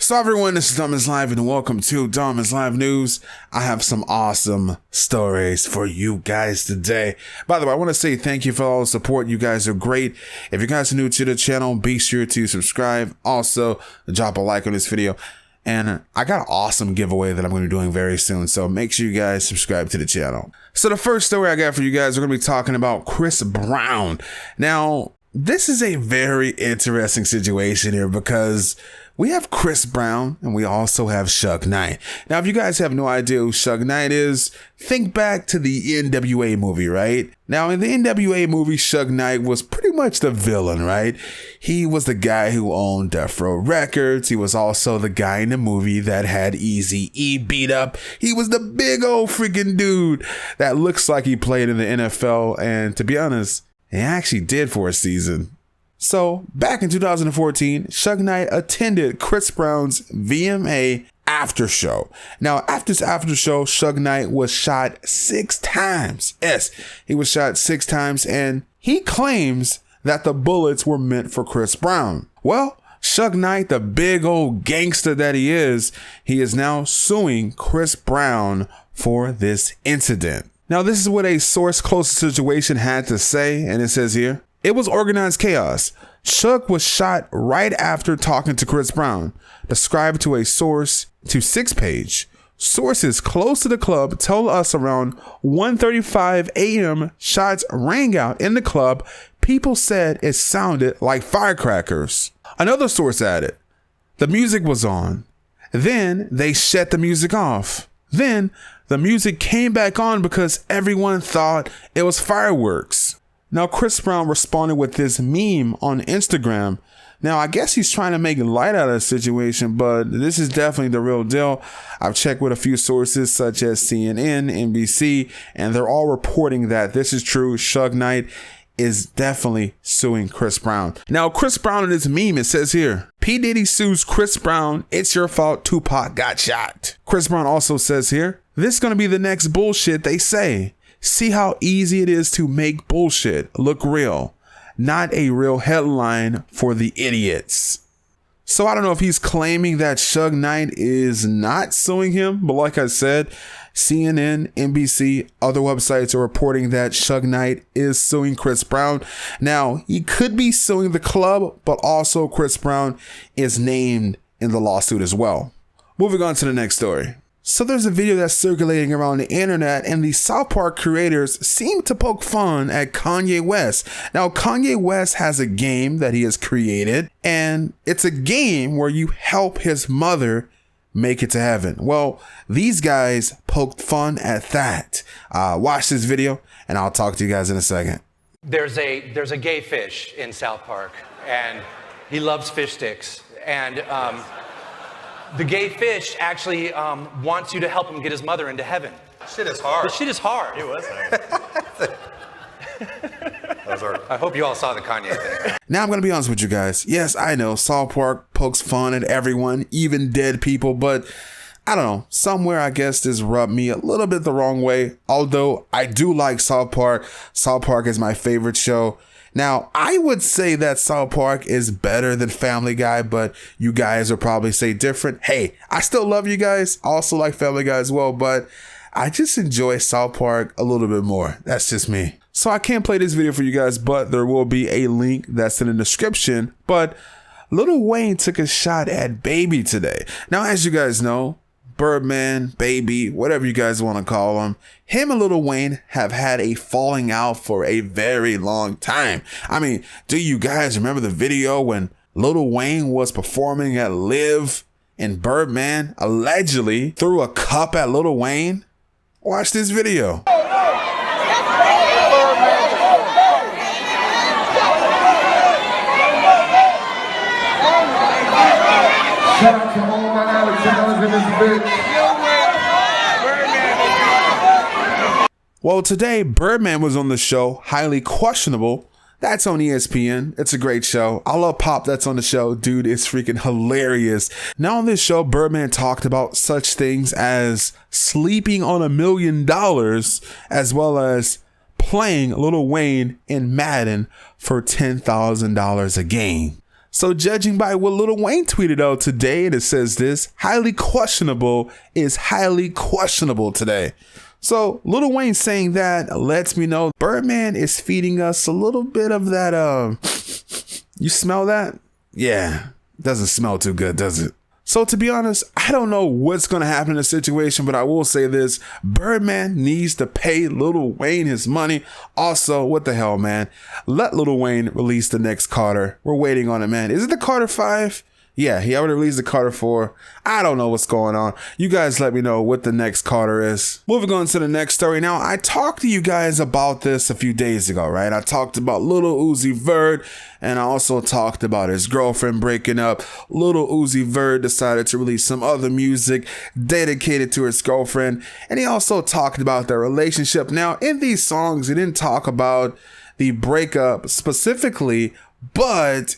So everyone, this is DomisLive and welcome to DomisLive News. I have some awesome stories for you guys today. By the way, I want to say thank you for all the support. You guys are great. If you guys are new to the channel, be sure to subscribe. Also, drop a like on this video. And I got an awesome giveaway that I'm going to be doing very soon. So make sure you guys subscribe to the channel. So the first story I got for you guys, we're going to be talking about Chris Brown. Now, this is a very interesting situation here because we have Chris Brown and we also have Suge Knight. Now, if you guys have no idea who Suge Knight is, think back to the NWA movie, right? Now, in the NWA movie, Suge Knight was pretty much the villain, right? He was the guy who owned Death Row Records. He was also the guy in the movie that had Eazy-E beat up. He was the big old freaking dude that looks like he played in the NFL. And to be honest, he actually did for a season. So back in 2014, Suge Knight attended Chris Brown's VMA after show. Now, after this after show, Suge Knight was shot 6 times. Yes, he was shot 6 times, and he claims that the bullets were meant for Chris Brown. Well, Suge Knight, the big old gangster that he is now suing Chris Brown for this incident. Now, this is what a source close to the situation had to say, and it says here, "It was organized chaos. Suge was shot right after talking to Chris Brown," described to a source to 6page. Sources close to the club told us around 1:35 a.m. shots rang out in the club. People said it sounded like firecrackers. Another source added, "The music was on. Then they shut the music off. Then the music came back on because everyone thought it was fireworks." Now, Chris Brown responded with this meme on Instagram. Now, I guess he's trying to make light out of the situation, but this is definitely the real deal. I've checked with a few sources such as CNN, NBC, and they're all reporting that this is true. Suge Knight is definitely suing Chris Brown. Now, Chris Brown in this meme, it says here, "P. Diddy sues Chris Brown. It's your fault Tupac got shot." Chris Brown also says here, "This is going to be the next bullshit they say. See how easy it is to make bullshit look real. Not a real headline for the idiots." So I don't know if he's claiming that Suge Knight is not suing him, but like I said, CNN, NBC, other websites are reporting that Suge Knight is suing Chris Brown. Now, he could be suing the club, but also Chris Brown is named in the lawsuit as well. Moving on to the next story. So there's a video that's circulating around the internet, and the South Park creators seem to poke fun at Kanye West. Now, Kanye West has a game that he has created, and it's a game where you help his mother make it to heaven. Well, these guys poked fun at that. Watch this video, and I'll talk to you guys in a second. There's a gay fish in South Park, and he loves fish sticks, and the gay fish actually wants you to help him get his mother into heaven. Shit is hard. The shit is hard. It was hard. I hope you all saw the Kanye thing. Now, I'm going to be honest with you guys. Yes, I know South Park pokes fun at everyone, even dead people, but I don't know. Somewhere, I guess this rubbed me a little bit the wrong way. Although I do like South Park. South Park is my favorite show. Now, I would say that South Park is better than Family Guy, but you guys will probably say different. Hey, I still love you guys. I also like Family Guy as well, but I just enjoy South Park a little bit more. That's just me. So I can't play this video for you guys, but there will be a link that's in the description. But Lil Wayne took a shot at Baby today. Now, as you guys know, Birdman, Baby, whatever you guys want to call him and Lil Wayne have had a falling out for a very long time. I mean, do you guys remember the video when Lil Wayne was performing at Live and Birdman allegedly threw a cup at Lil Wayne? Watch this video. Shout out to all my Alexanders in this bitch. Well, today, Birdman was on the show, Highly Questionable. That's on ESPN. It's a great show. I love Pop that's on the show. Dude, it's freaking hilarious. Now on this show, Birdman talked about such things as sleeping on $1 million, as well as playing Lil Wayne in Madden for $10,000 a game. So judging by what Lil Wayne tweeted out today, and it says this, highly questionable is highly questionable today. So Lil Wayne saying that lets me know Birdman is feeding us a little bit of that, you smell that? Yeah, doesn't smell too good, does it? So to be honest, I don't know what's going to happen in this situation, but I will say this, Birdman needs to pay Lil Wayne his money. Also, what the hell, man? Let Lil Wayne release the next Carter. We're waiting on it, man. Is it the Carter 5? Yeah, he already released the Carter 4. I don't know what's going on. You guys let me know what the next Carter is. Moving on to the next story. Now, I talked to you guys about this a few days ago, right? I talked about Lil Uzi Vert, and I also talked about his girlfriend breaking up. Lil Uzi Vert decided to release some other music dedicated to his girlfriend, and he also talked about their relationship. Now, in these songs, he didn't talk about the breakup specifically, but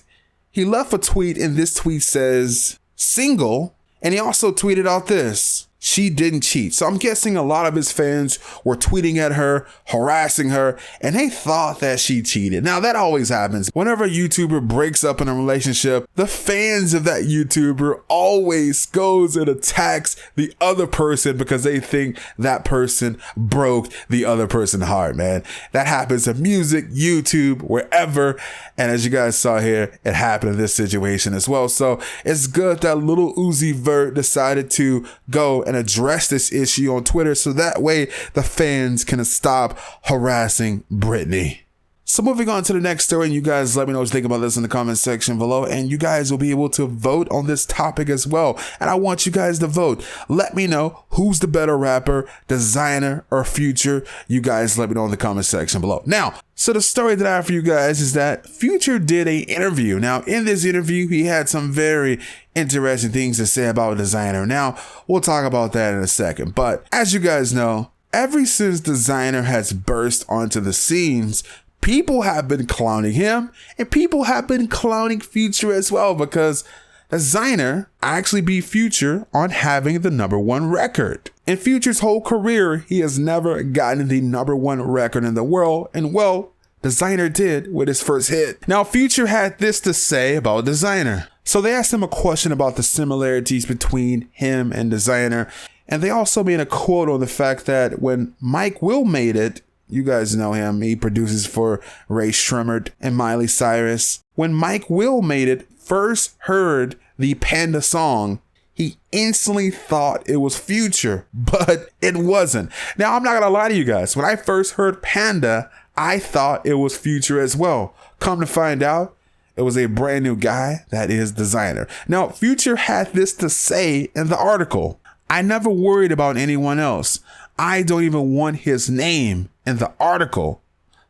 he left a tweet, and this tweet says, single, and he also tweeted out this, she didn't cheat. So I'm guessing a lot of his fans were tweeting at her, harassing her, and they thought that she cheated. Now that always happens. Whenever a YouTuber breaks up in a relationship, the fans of that YouTuber always goes and attacks the other person because they think that person broke the other person's heart, man. That happens in music, YouTube, wherever. And as you guys saw here, it happened in this situation as well. So it's good that Lil Uzi Vert decided to go and address this issue on Twitter so that way the fans can stop harassing Britney. So moving on to the next story, and you guys let me know what you think about this in the comment section below, and you guys will be able to vote on this topic as well. And I want you guys to vote. Let me know who's the better rapper, Desiigner or Future. You guys let me know in the comment section below. Now, so the story that I have for you guys is that Future did an interview. Now, in this interview, he had some very interesting things to say about Desiigner. Now, we'll talk about that in a second. But as you guys know, ever since Desiigner has burst onto the scenes, people have been clowning him, and people have been clowning Future as well, because Desiigner actually beat Future on having the #1 record. In Future's whole career, he has never gotten the #1 record in the world, and well, Desiigner did with his first hit. Now, Future had this to say about Desiigner. So they asked him a question about the similarities between him and Desiigner, and they also made a quote on the fact that when Mike Will made it, you guys know him, he produces for Ray Shremmerd and Miley Cyrus. When Mike Will made it, first heard the Panda song, he instantly thought it was Future, but it wasn't. Now, I'm not gonna lie to you guys. When I first heard Panda, I thought it was Future as well. Come to find out, it was a brand new guy that is Desiigner. Now, Future had this to say in the article. I never worried about anyone else. I don't even want his name in the article,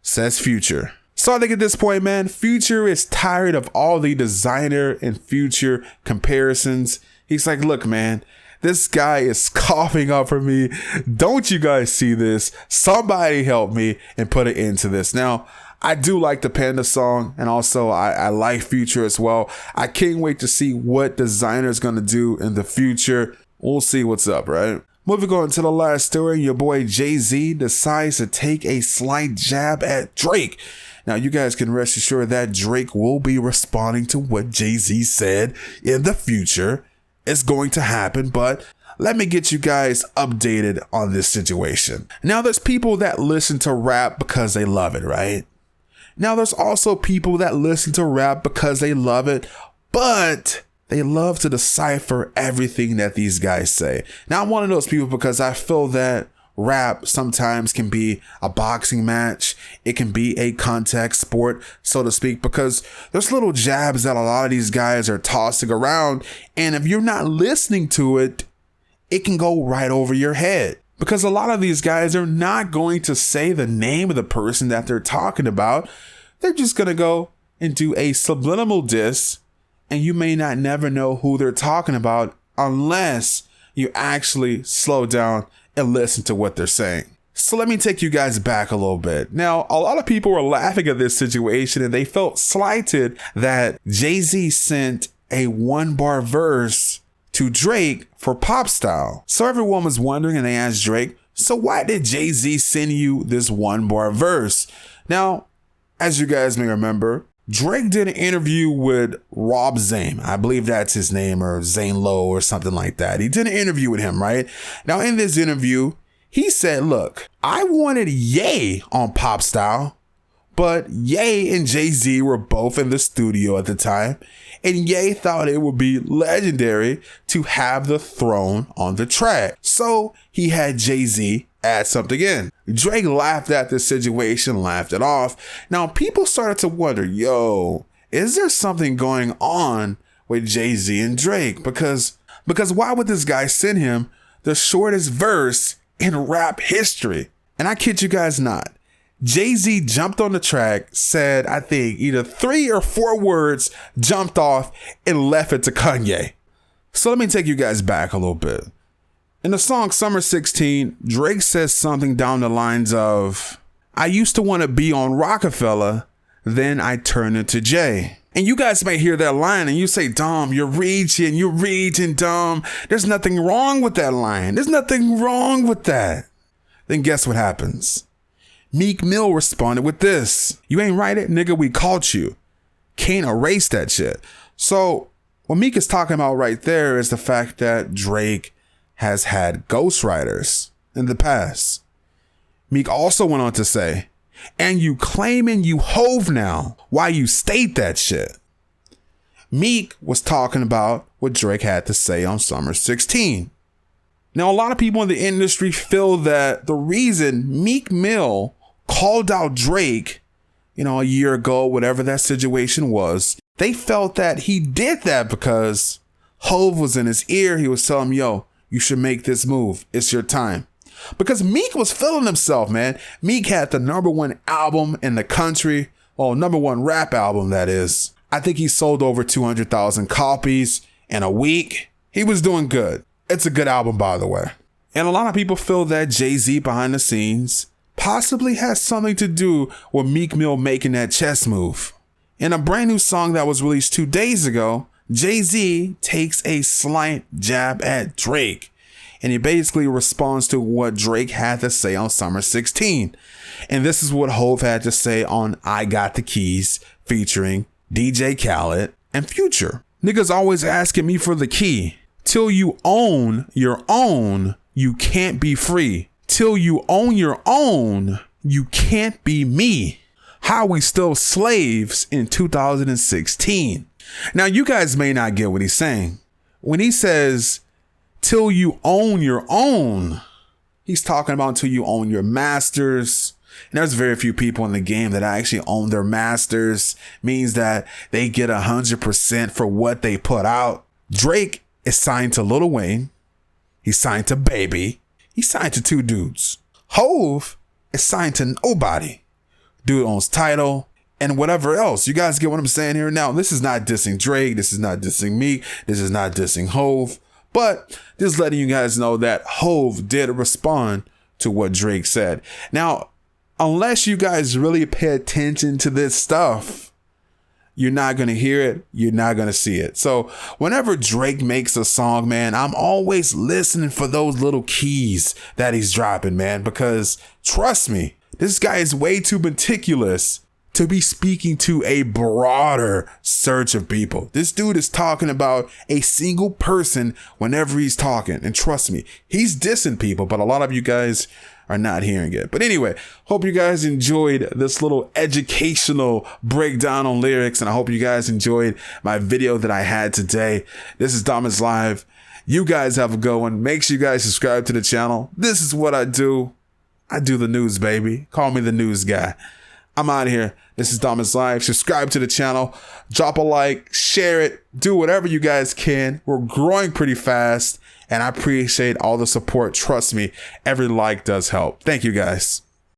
says Future. So I think at this point, man, Future is tired of all the Desiigner and Future comparisons. He's like, look, man, this guy is coughing up for me. Don't you guys see this? Somebody help me and put an end to this. Now, I do like the Panda song, and also I like Future as well. I can't wait to see what Desiigner is going to do in the future. We'll see what's up, right? Moving on to the last story, your boy Jay-Z decides to take a slight jab at Drake. Now, you guys can rest assured that Drake will be responding to what Jay-Z said in the future. It's going to happen, but let me get you guys updated on this situation. Now, there's people that listen to rap because they love it, right? Now, there's also people that listen to rap because they love it, but they love to decipher everything that these guys say. Now, I'm one of those people because I feel that rap sometimes can be a boxing match. It can be a contact sport, so to speak, because there's little jabs that a lot of these guys are tossing around. And if you're not listening to it, it can go right over your head. Because a lot of these guys are not going to say the name of the person that they're talking about. They're just going to go and do a subliminal diss, and you may not never know who they're talking about unless you actually slow down and listen to what they're saying. So let me take you guys back a little bit. Now, a lot of people were laughing at this situation, and they felt slighted that Jay-Z sent a 1-bar verse to Drake for Pop Style. So everyone was wondering, and they asked Drake, so why did Jay-Z send you this 1-bar verse? Now, as you guys may remember, Drake did an interview with Rob Zane. I believe that's his name, or Zane Lowe or something like that. He did an interview with him, right? Now, in this interview, he said, look, I wanted Ye on Pop Style, but Ye and Jay-Z were both in the studio at the time, and Ye thought it would be legendary to have the throne on the track. So he had Jay-Z add something in. Drake laughed at the situation, laughed it off. Now people started to wonder, yo, is there something going on with Jay-Z and Drake? Because why would this guy send him the shortest verse in rap history? And I kid you guys not, Jay-Z jumped on the track, said, I think either 3 or 4 words, jumped off and left it to Kanye. So let me take you guys back a little bit. In the song Summer 16, Drake says something down the lines of, I used to want to be on Rockefeller, then I turned into Jay. And you guys may hear that line and you say, Dom, you're reaching, Dom. There's nothing wrong with that line. There's nothing wrong with that. Then guess what happens? Meek Mill responded with this. You ain't write it, nigga, we caught you. Can't erase that shit. So what Meek is talking about right there is the fact that Drake has had ghostwriters in the past. Meek also went on to say, and you claiming you Hove now, why you state that shit? Meek was talking about what Drake had to say on Summer 16. Now, a lot of people in the industry feel that the reason Meek Mill called out Drake, a year ago, whatever that situation was, they felt that he did that because Hove was in his ear. He was telling him, yo, you should make this move. It's your time. Because Meek was feeling himself, man. Meek had the #1 album in the country. Well, #1 rap album, that is. I think he sold over 200,000 copies in a week. He was doing good. It's a good album, by the way. And a lot of people feel that Jay-Z behind the scenes possibly has something to do with Meek Mill making that chess move. In a brand new song that was released 2 days ago, Jay-Z takes a slight jab at Drake, and he basically responds to what Drake had to say on Summer 16. And this is what Hove had to say on I Got the Keys featuring DJ Khaled and Future. Niggas always asking me for the key. Till you own your own, you can't be free. Till you own your own, you can't be me. How we still slaves in 2016. Now, you guys may not get what he's saying. When he says, till you own your own, he's talking about until you own your masters. And there's very few people in the game that actually own their masters. Means that they get 100% for what they put out. Drake is signed to Lil Wayne. He's signed to Baby. He's signed to 2 dudes. Hove is signed to nobody. Dude owns Tidal and whatever else. You guys get what I'm saying here? Now, this is not dissing Drake. This is not dissing me. This is not dissing Hove. But just letting you guys know that Hove did respond to what Drake said. Now, unless you guys really pay attention to this stuff, you're not going to hear it. You're not going to see it. So whenever Drake makes a song, man, I'm always listening for those little keys that he's dropping, man, because trust me, this guy is way too meticulous to be speaking to a broader search of people. This dude is talking about a single person whenever he's talking. And trust me, he's dissing people, but a lot of you guys are not hearing it. But anyway, hope you guys enjoyed this little educational breakdown on lyrics. And I hope you guys enjoyed my video that I had today. This is DomisLive. You guys have a good one. Make sure you guys subscribe to the channel. This is what I do. I do the news, baby. Call me the news guy. I'm out of here. This is DomisLive. Subscribe to the channel. Drop a like. Share it. Do whatever you guys can. We're growing pretty fast. And I appreciate all the support. Trust me, every like does help. Thank you, guys.